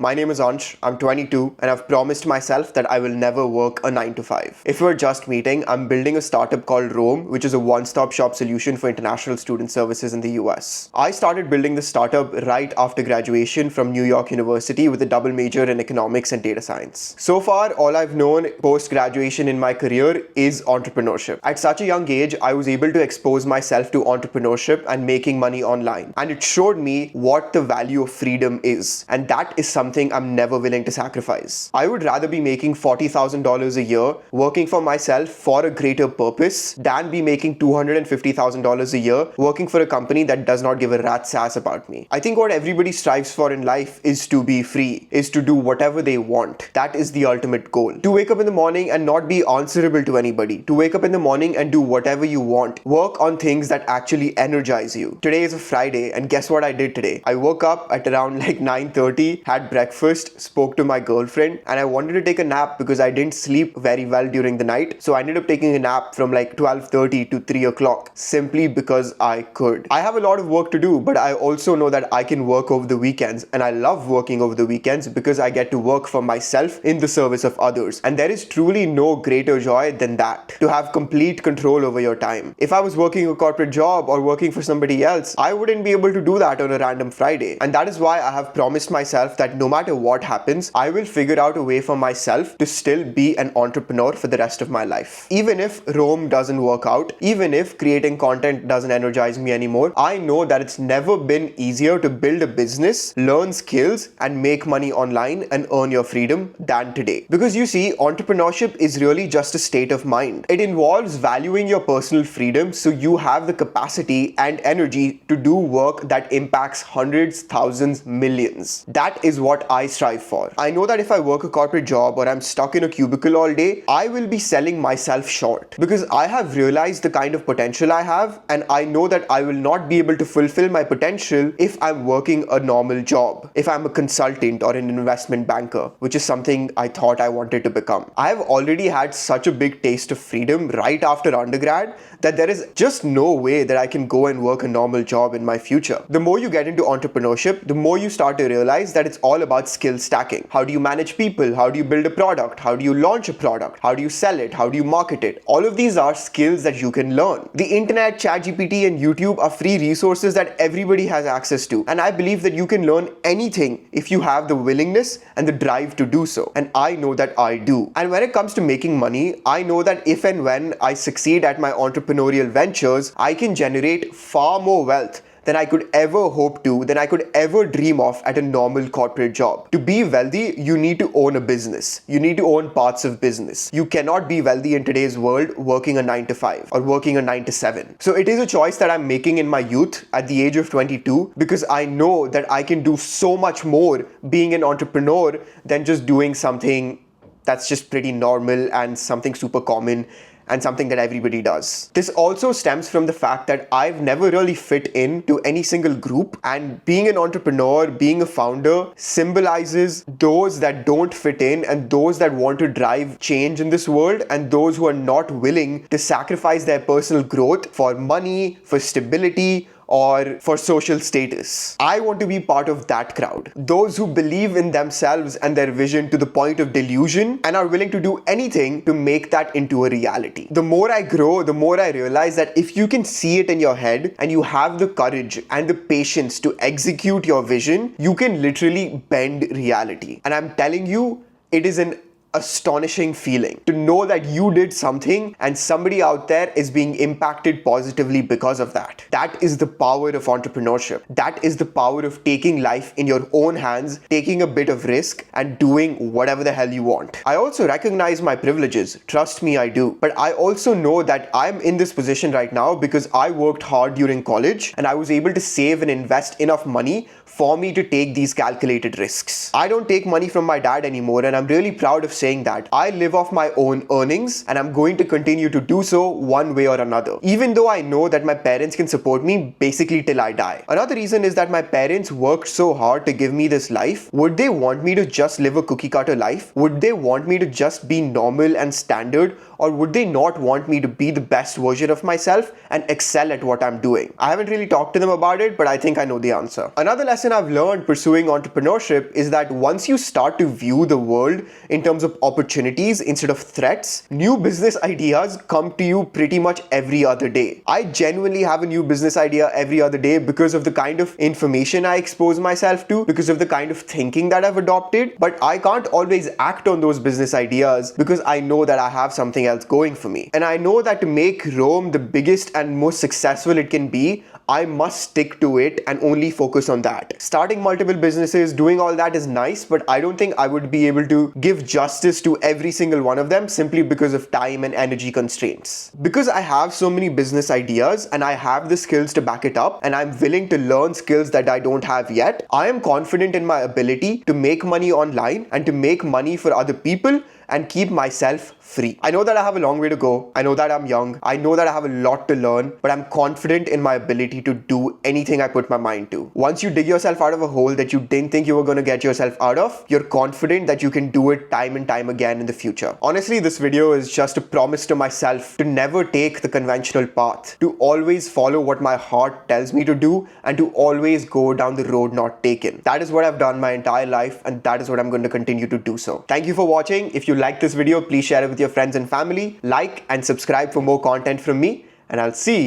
My name is Ansh, I'm 22, and I've promised myself that I will never work a 9 to 5. If we're just meeting, I'm building a startup called Roam, which is a one-stop shop solution for international student services in the US. I started building this startup right after graduation from New York University with a double major in economics and data science. So far, all I've known post-graduation in my career is entrepreneurship. At such a young age, I was able to expose myself to entrepreneurship and making money online. And it showed me what the value of freedom is. And that is something I'm never willing to sacrifice. I would rather be making $40,000 a year working for myself for a greater purpose than be making $250,000 a year working for a company that does not give a rat's ass about me. I think what everybody strives for in life is to be free, is to do whatever they want. That is the ultimate goal. To wake up in the morning and not be answerable to anybody. To wake up in the morning and do whatever you want. Work on things that actually energize you. Today is a Friday, and guess what I did today? I woke up at around 9:30, had breakfast, spoke to my girlfriend, and I wanted to take a nap because I didn't sleep very well during the night. So I ended up taking a nap from 12:30 to 3 o'clock simply because I could. I have a lot of work to do, but I also know that I can work over the weekends, and I love working over the weekends because I get to work for myself in the service of others. And there is truly no greater joy than that, to have complete control over your time. If I was working a corporate job or working for somebody else, I wouldn't be able to do that on a random Friday. And that is why I have promised myself that no matter what happens, I will figure out a way for myself to still be an entrepreneur for the rest of my life. Even if Rome doesn't work out, even if creating content doesn't energize me anymore, I know that it's never been easier to build a business, learn skills, and make money online and earn your freedom than today. Because you see, entrepreneurship is really just a state of mind. It involves valuing your personal freedom so you have the capacity and energy to do work that impacts hundreds, thousands, millions. That is what I strive for. I know that if I work a corporate job or I'm stuck in a cubicle all day, I will be selling myself short because I have realized the kind of potential I have, and I know that I will not be able to fulfill my potential if I'm working a normal job, if I'm a consultant or an investment banker, which is something I thought I wanted to become. I have already had such a big taste of freedom right after undergrad that there is just no way that I can go and work a normal job in my future. The more you get into entrepreneurship, the more you start to realize that it's all about skill stacking. How do you manage people? How do you build a product? How do you launch a product? How do you sell it? How do you market it? All of these are skills that you can learn. The internet, ChatGPT, and YouTube are free resources that everybody has access to. And I believe that you can learn anything if you have the willingness and the drive to do so. And I know that I do. And when it comes to making money, I know that if and when I succeed at my entrepreneurial ventures, I can generate far more wealth than I could ever hope to, than I could ever dream of at a normal corporate job. To be wealthy, you need to own a business. You need to own parts of business. You cannot be wealthy in today's world working a 9 to 5 or working a 9 to 7. So it is a choice that I'm making in my youth at the age of 22 because I know that I can do so much more being an entrepreneur than just doing something that's just pretty normal and something super common and something that everybody does. This also stems from the fact that I've never really fit in to any single group, and being an entrepreneur, being a founder symbolizes those that don't fit in and those that want to drive change in this world and those who are not willing to sacrifice their personal growth for money, for stability, or for social status. I want to be part of that crowd. Those who believe in themselves and their vision to the point of delusion and are willing to do anything to make that into a reality. The more I grow, the more I realize that if you can see it in your head and you have the courage and the patience to execute your vision, you can literally bend reality. And I'm telling you, it is an astonishing feeling to know that you did something and somebody out there is being impacted positively because of that. That is the power of entrepreneurship. That is the power of taking life in your own hands, taking a bit of risk and doing whatever the hell you want. I also recognize my privileges. Trust me, I do. But I also know that I'm in this position right now because I worked hard during college and I was able to save and invest enough money for me to take these calculated risks. I don't take money from my dad anymore, and I'm really proud of saying that I live off my own earnings and I'm going to continue to do so one way or another, even though I know that my parents can support me basically till I die. Another reason is that my parents worked so hard to give me this life. Would they want me to just live a cookie cutter life? Would they want me to just be normal and standard? Or would they not want me to be the best version of myself and excel at what I'm doing? I haven't really talked to them about it, but I think I know the answer. Another lesson I've learned pursuing entrepreneurship is that once you start to view the world in terms of opportunities instead of threats, new business ideas come to you pretty much every other day. I genuinely have a new business idea every other day because of the kind of information I expose myself to, because of the kind of thinking that I've adopted. But I can't always act on those business ideas because I know that I have something else going for me. And I know that to make Rome the biggest and most successful it can be, I must stick to it and only focus on that. Starting multiple businesses, doing all that is nice, but I don't think I would be able to give justice to every single one of them simply because of time and energy constraints. Because I have so many business ideas and I have the skills to back it up, and I'm willing to learn skills that I don't have yet, I am confident in my ability to make money online and to make money for other people and keep myself free. I know that I have a long way to go. I know that I'm young. I know that I have a lot to learn, but I'm confident in my ability to do anything I put my mind to. Once you dig yourself out of a hole that you didn't think you were going to get yourself out of, you're confident that you can do it time and time again in the future. Honestly, this video is just a promise to myself to never take the conventional path, to always follow what my heart tells me to do, and to always go down the road not taken. That is what I've done my entire life, and that is what I'm going to continue to do so. Thank you for watching. If you like this video, please share it with your friends and family. Like and subscribe for more content from me, and I'll see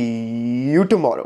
you tomorrow.